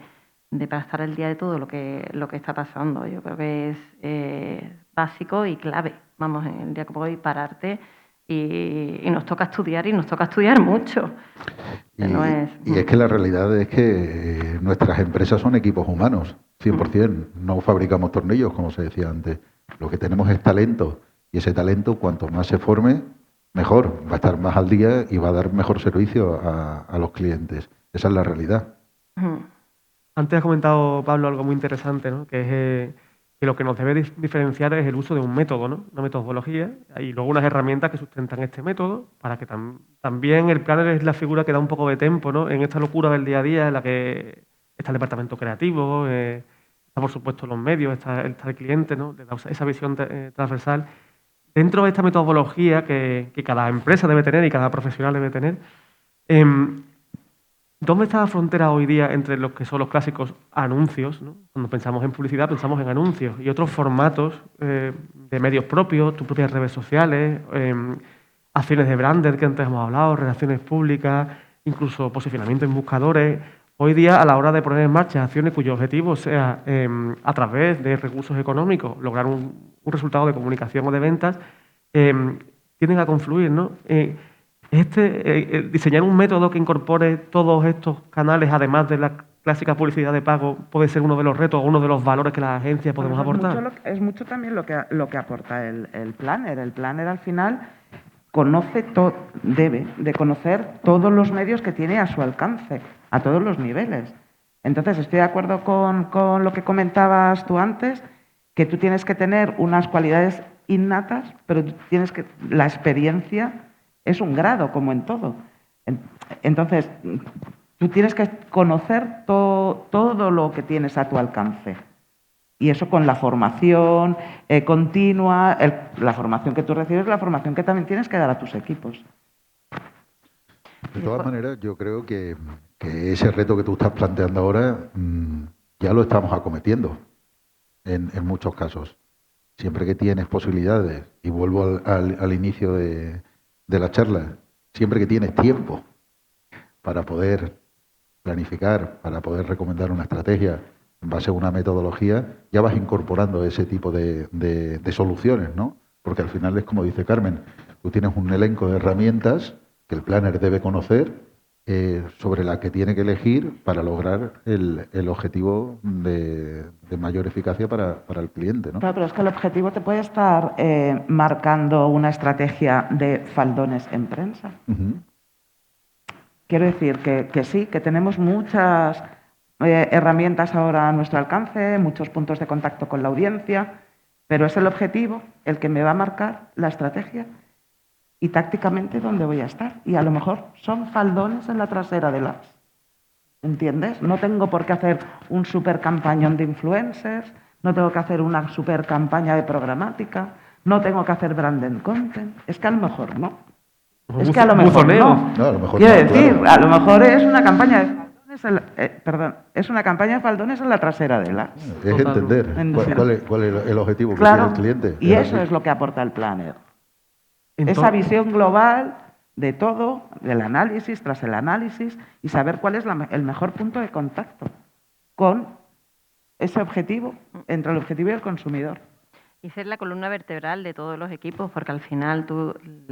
para estar al día de todo lo que está pasando. Yo creo que es básico y clave. Vamos, en el día como hoy, pararte y nos toca estudiar y nos toca estudiar mucho. Y es que la realidad es que nuestras empresas son equipos humanos, 100%. No fabricamos tornillos, como se decía antes. Lo que tenemos es talento. Y ese talento, cuanto más se forme, mejor. Va a estar más al día y va a dar mejor servicio a los clientes. Esa es la realidad. Antes has comentado, Pablo, algo muy interesante, ¿no? Que es que lo que nos debe diferenciar es el uso de un método, ¿no? Una metodología y luego unas herramientas que sustentan este método para que también el planner es la figura que da un poco de tempo, ¿no? En esta locura del día a día en la que está el departamento creativo, está por supuesto los medios, está el cliente, ¿no? Le da esa visión transversal. Dentro de esta metodología que cada empresa debe tener y cada profesional debe tener, ¿dónde está la frontera hoy día entre los que son los clásicos anuncios, ¿no? Cuando pensamos en publicidad pensamos en anuncios y otros formatos de medios propios, tus propias redes sociales, acciones de brander que antes hemos hablado, relaciones públicas, incluso posicionamiento en buscadores? Hoy día, a la hora de poner en marcha acciones cuyo objetivo sea a través de recursos económicos lograr un resultado de comunicación o de ventas, tienden a confluir, ¿no? Diseñar un método que incorpore todos estos canales, además de la clásica publicidad de pago, puede ser uno de los retos o uno de los valores que las agencias podemos aportar. Es mucho también lo que aporta el planner. El planner, al final, debe de conocer todos los medios que tiene a su alcance, a todos los niveles. Entonces, estoy de acuerdo con lo que comentabas tú antes, que tú tienes que tener unas cualidades innatas, pero la experiencia es un grado, como en todo. Entonces, tú tienes que conocer todo lo que tienes a tu alcance. Y eso con la formación continua, la formación que tú recibes, la formación que también tienes que dar a tus equipos. De todas maneras, yo creo que ese reto que tú estás planteando ahora ya lo estamos acometiendo en muchos casos. Siempre que tienes posibilidades, y vuelvo al inicio de la charla, siempre que tienes tiempo para poder planificar, para poder recomendar una estrategia en base a una metodología, ya vas incorporando ese tipo de soluciones, ¿no? Porque al final es como dice Carmen, tú tienes un elenco de herramientas que el planner debe conocer, sobre la que tiene que elegir para lograr el objetivo de mayor eficacia para el cliente, ¿no? Claro, pero es que el objetivo te puede estar marcando una estrategia de faldones en prensa. Uh-huh. Quiero decir que sí, que tenemos muchas herramientas ahora a nuestro alcance, muchos puntos de contacto con la audiencia, pero es el objetivo el que me va a marcar la estrategia y tácticamente dónde voy a estar. Y a lo mejor son faldones en la trasera de las. ¿Entiendes? No tengo por qué hacer un super campañón de influencers, no tengo que hacer una super campaña de programática, no tengo que hacer branded content. Es que a lo mejor no. Es que a lo mejor no. No, a lo mejor quiero no, decir, claro. a lo mejor es una campaña de faldones es una campaña de faldones en la trasera de las. Es entender cuál es el objetivo que tiene el cliente. Y eso es lo que aporta el planner. Esa visión global de todo, del análisis tras el análisis y saber cuál es el mejor punto de contacto con ese objetivo, entre el objetivo y el consumidor. Y ser la columna vertebral de todos los equipos, porque al final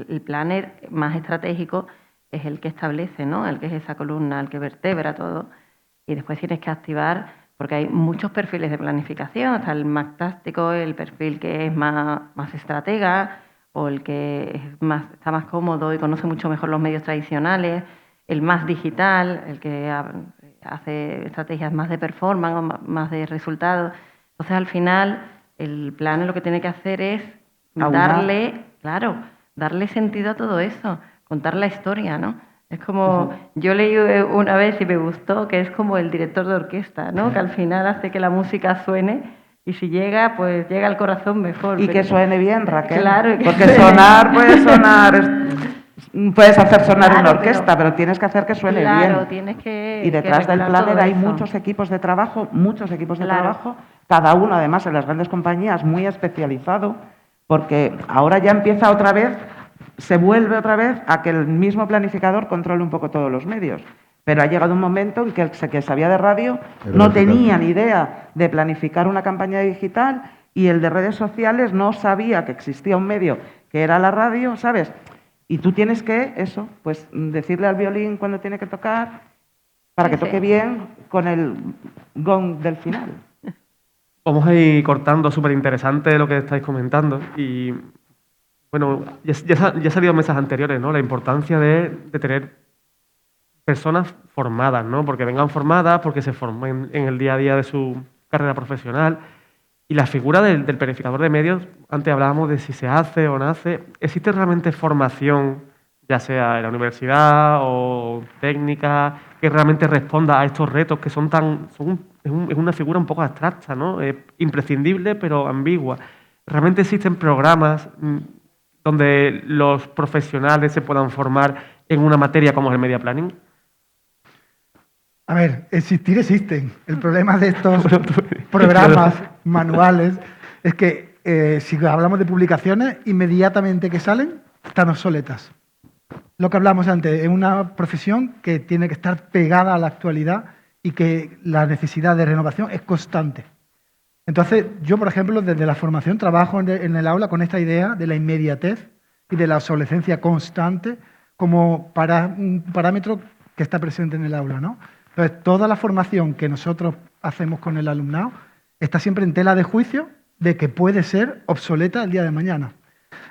el planner más estratégico es el que establece, ¿no? El que es esa columna, el que vertebra todo. Y después tienes que activar, porque hay muchos perfiles de planificación. Está el más táctico, el perfil que es más estratega, o el que está más cómodo y conoce mucho mejor los medios tradicionales, el más digital, el que hace estrategias más de performance o más de resultados. Entonces, al final, el plan lo que tiene que hacer es darle sentido a todo eso, contar la historia, ¿no? Es como, yo leí una vez y me gustó, que es como el director de orquesta, ¿no? Que al final hace que la música suene y si llega, pues llega al corazón mejor. Y que suene bien, Raquel. Claro. Porque puedes hacer sonar una orquesta, pero tienes que hacer que suene bien. Claro, tienes que. Y detrás del planner hay muchos equipos de trabajo, cada uno además en las grandes compañías muy especializado, porque ahora ya empieza otra vez, se vuelve otra vez a que el mismo planificador controle un poco todos los medios. Pero ha llegado un momento en que el que sabía de radio no tenía ni idea de planificar una campaña digital y el de redes sociales no sabía que existía un medio que era la radio, ¿sabes? Y tú tienes que, pues decirle al violín cuando tiene que tocar para que toque bien con el gong del final. Vamos a ir cortando, súper interesante lo que estáis comentando. Y bueno, ya ha salido en mesas anteriores, ¿no? La importancia de tener personas formadas, ¿no? Porque vengan formadas, porque se formen en el día a día de su carrera profesional. Y la figura del planificador de medios, antes hablábamos de si se hace o nace. ¿Existe realmente formación, ya sea en la universidad o técnica, que realmente responda a estos retos que es una figura un poco abstracta, ¿no? Imprescindible, pero ambigua? ¿Realmente existen programas donde los profesionales se puedan formar en una materia como es el media planning? A ver, existir existen. El problema de estos programas manuales es que si hablamos de publicaciones, inmediatamente que salen, están obsoletas. Lo que hablamos antes, es una profesión que tiene que estar pegada a la actualidad y que la necesidad de renovación es constante. Entonces, yo, por ejemplo, desde la formación trabajo en el aula con esta idea de la inmediatez y de la obsolescencia constante como un parámetro que está presente en el aula, ¿no? Entonces, toda la formación que nosotros hacemos con el alumnado está siempre en tela de juicio de que puede ser obsoleta el día de mañana.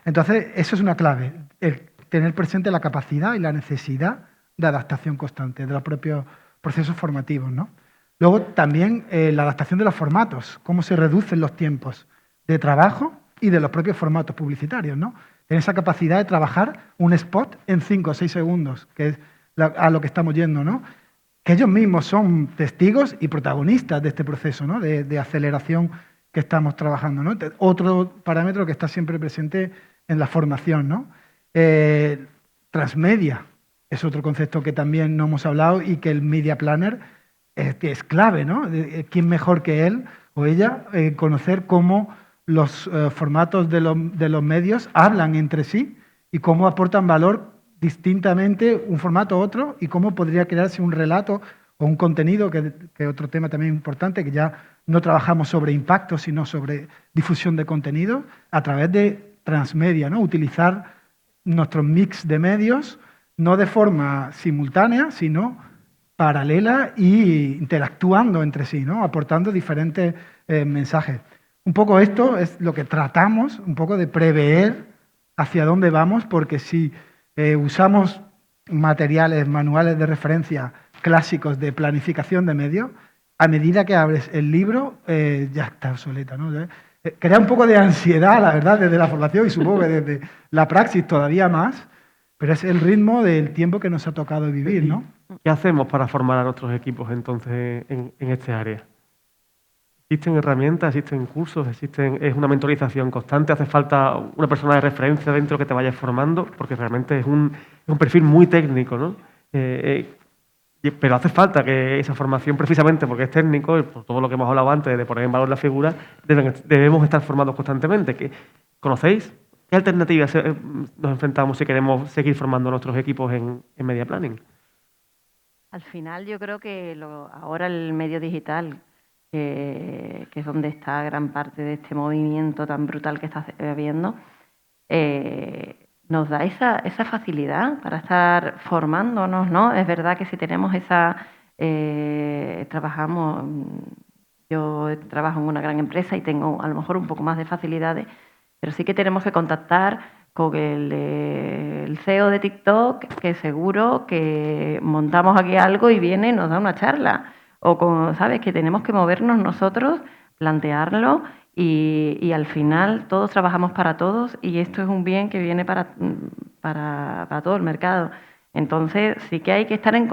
Entonces, eso es una clave, el tener presente la capacidad y la necesidad de adaptación constante de los propios procesos formativos, ¿no? Luego, también la adaptación de los formatos, cómo se reducen los tiempos de trabajo y de los propios formatos publicitarios, ¿no? Tener esa capacidad de trabajar un spot en 5 o 6 segundos, que es a lo que estamos yendo, ¿no? Que ellos mismos son testigos y protagonistas de este proceso, ¿no? de aceleración que estamos trabajando, ¿no? Otro parámetro que está siempre presente en la formación, ¿no? Transmedia es otro concepto que también no hemos hablado y que el media planner es clave, ¿no? ¿Quién mejor que él o ella conocer cómo los formatos de los medios hablan entre sí y cómo aportan valor distintamente un formato u otro y cómo podría crearse un relato o un contenido, que otro tema también importante, que ya no trabajamos sobre impacto, sino sobre difusión de contenido, a través de transmedia, ¿no? Utilizar nuestros mix de medios, no de forma simultánea, sino paralela e interactuando entre sí, ¿no? Aportando diferentes mensajes. Un poco esto es lo que tratamos, un poco de prever hacia dónde vamos, porque si usamos materiales, manuales de referencia clásicos de planificación de medios, a medida que abres el libro ya está obsoleta, ¿no? Crea un poco de ansiedad, la verdad, desde la formación y supongo que desde la praxis todavía más, pero es el ritmo del tiempo que nos ha tocado vivir, ¿no? ¿Qué hacemos para formar a nuestros equipos entonces en este área? ¿Existen herramientas, existen cursos, es una mentorización constante? ¿Hace falta una persona de referencia dentro que te vayas formando? Porque realmente es un perfil muy técnico, ¿no? Pero hace falta que esa formación, precisamente porque es técnico, y por todo lo que hemos hablado antes de poner en valor la figura, debemos estar formados constantemente. ¿Conocéis qué alternativas nos enfrentamos si queremos seguir formando nuestros equipos en media planning? Al final yo creo que ahora el medio digital, que es donde está gran parte de este movimiento tan brutal que está habiendo, nos da esa facilidad para estar formándonos, ¿no? Es verdad que si tenemos yo trabajo en una gran empresa y tengo a lo mejor un poco más de facilidades, pero sí que tenemos que contactar con el CEO de TikTok, que seguro que montamos aquí algo y viene y nos da una charla. O ¿sabes? Que tenemos que movernos nosotros, plantearlo y al final todos trabajamos para todos y esto es un bien que viene para todo el mercado. Entonces sí que hay que estar en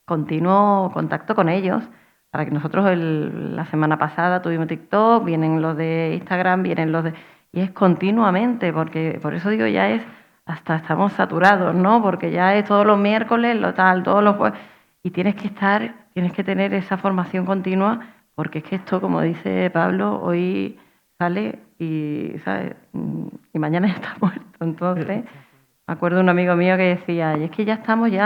continuo contacto con ellos para que nosotros la semana pasada tuvimos TikTok, vienen los de Instagram, vienen los de... Y es continuamente, porque por eso digo, hasta estamos saturados, ¿no? Porque ya es todos los miércoles, todos los jueves. Y tienes que tener esa formación continua, porque es que esto, como dice Pablo, hoy sale y, ¿sabes? Y mañana está muerto. Entonces, me acuerdo de un amigo mío que decía, y es que ya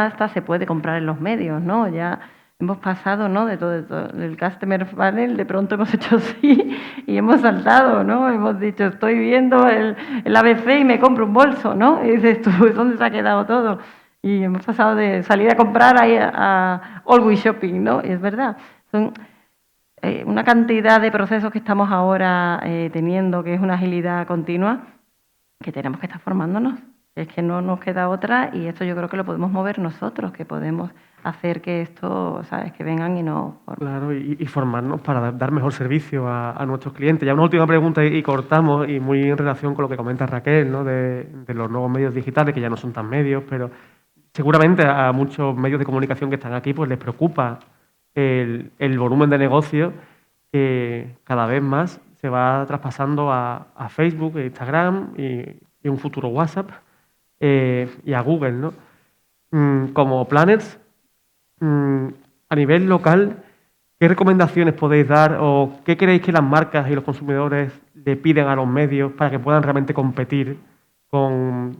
hasta se puede comprar en los medios, ¿no? Ya hemos pasado, ¿no? De todo el customer panel, de pronto hemos hecho así y hemos saltado, ¿no? Hemos dicho, estoy viendo el ABC y me compro un bolso, ¿no? Y dices tú, ¿dónde se ha quedado todo? Y hemos pasado de salir a comprar ahí a Always Shopping, ¿no? Y es verdad. Son una cantidad de procesos que estamos ahora teniendo, que es una agilidad continua, que tenemos que estar formándonos. Es que no nos queda otra y esto yo creo que lo podemos mover nosotros, que podemos hacer que esto, ¿sabes? Que vengan y nos formen. Claro, y formarnos para dar mejor servicio a nuestros clientes. Ya una última pregunta y cortamos, y muy en relación con lo que comenta Raquel, ¿no? De los nuevos medios digitales, que ya no son tan medios, pero seguramente a muchos medios de comunicación que están aquí pues les preocupa el volumen de negocio que cada vez más se va traspasando a Facebook, Instagram y un futuro WhatsApp y a Google, ¿no? Como planners, a nivel local, ¿qué recomendaciones podéis dar o qué creéis que las marcas y los consumidores le piden a los medios para que puedan realmente competir con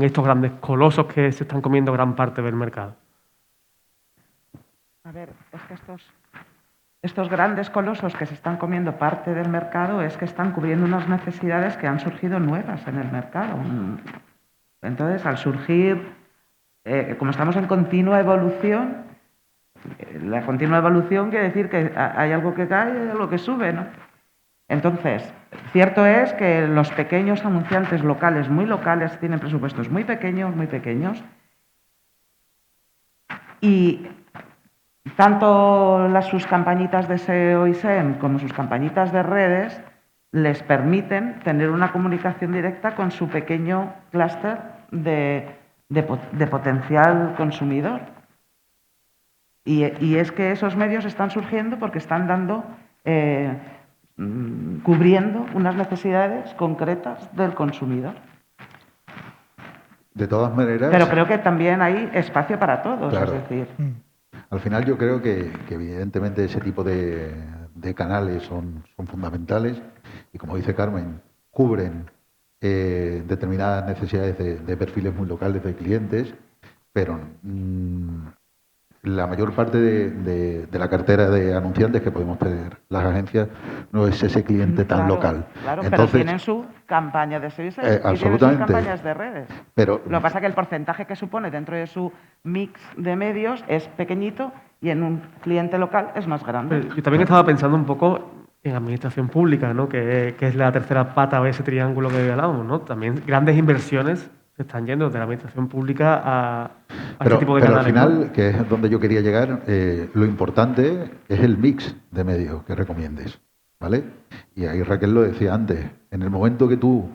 estos grandes colosos que se están comiendo gran parte del mercado? A ver, es que estos grandes colosos que se están comiendo parte del mercado es que están cubriendo unas necesidades que han surgido nuevas en el mercado. Entonces, al surgir, como estamos en continua evolución, la continua evolución quiere decir que hay algo que cae y hay algo que sube, ¿no? Entonces, cierto es que los pequeños anunciantes locales, muy locales, tienen presupuestos muy pequeños, y tanto sus campañitas de SEO y SEM como sus campañitas de redes les permiten tener una comunicación directa con su pequeño clúster de potencial consumidor. Y es que esos medios están surgiendo porque están cubriendo unas necesidades concretas del consumidor. De todas maneras... Pero creo que también hay espacio para todos, claro. Es decir... Al final yo creo que evidentemente ese tipo de canales son fundamentales y, como dice Carmen, cubren determinadas necesidades de perfiles muy locales de clientes, pero la mayor parte de la cartera de anunciantes que podemos tener las agencias no es ese cliente tan Claro, local. Claro, Entonces, pero tienen su campaña de servicios y tienen sus absolutamente. campañas de redes. Pero, Lo que pasa es que el porcentaje que supone dentro de su mix de medios es pequeñito y en un cliente local es más grande. Yo también estaba pensando un poco en administración pública, ¿no? Que es la tercera pata de ese triángulo que hablábamos, ¿no? También grandes inversiones se están yendo de la administración pública a este tipo de pero al canales, final, ¿no? que es donde yo quería llegar, lo importante es el mix de medios que recomiendes, ¿vale? Y ahí Raquel lo decía antes, en el momento que tú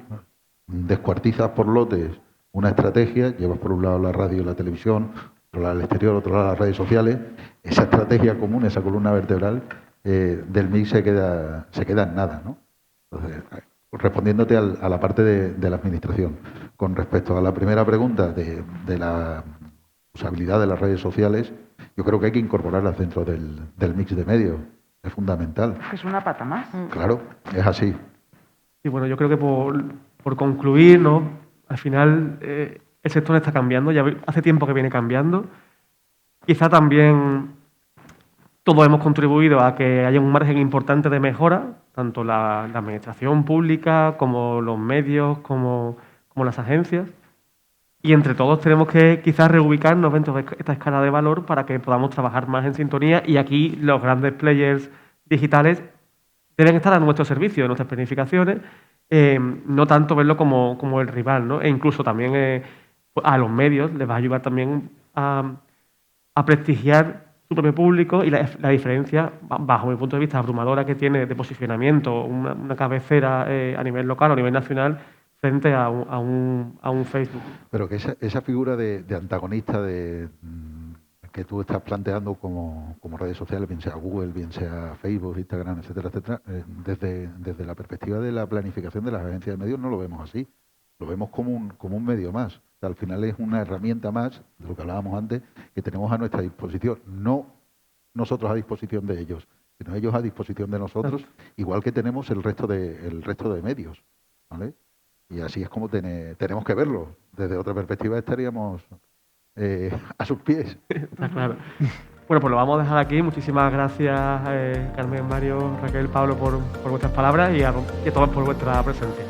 descuartizas por lotes una estrategia, llevas por un lado la radio y la televisión, otro lado el exterior, otro lado las redes sociales, esa estrategia común, esa columna vertebral del mix se queda en nada, ¿no? Entonces, respondiéndote a la parte de la administración, con respecto a la primera pregunta de la usabilidad de las redes sociales, yo creo que hay que incorporarlas dentro del mix de medios, es fundamental. Es una pata más. Claro, es así. Y bueno, yo creo que por concluir, ¿no? Al final el sector está cambiando, ya hace tiempo que viene cambiando. Quizá también todos hemos contribuido a que haya un margen importante de mejora, tanto la administración pública como los medios, como las agencias. Y entre todos tenemos que quizás reubicarnos dentro de esta escala de valor para que podamos trabajar más en sintonía, y aquí los grandes players digitales deben estar a nuestro servicio, en nuestras planificaciones, no tanto verlo como el rival, ¿no? E incluso también a los medios les va a ayudar también a prestigiar su propio público, y la diferencia, bajo mi punto de vista, abrumadora que tiene de posicionamiento una cabecera a nivel local o a nivel nacional frente a un Facebook. Pero que esa figura de antagonista que tú estás planteando como redes sociales, bien sea Google, bien sea Facebook, Instagram, etcétera, etcétera, desde la perspectiva de la planificación de las agencias de medios no lo vemos así. Lo vemos como un medio más. O sea, al final es una herramienta más, de lo que hablábamos antes, que tenemos a nuestra disposición. No nosotros a disposición de ellos, sino ellos a disposición de nosotros, igual que tenemos el resto de medios, ¿vale? Y así es como tenemos que verlo. Desde otra perspectiva estaríamos a sus pies. Está claro. Bueno, pues lo vamos a dejar aquí. Muchísimas gracias, Carmen, Mario, Raquel, Pablo, por vuestras palabras, y a todos por vuestra presencia.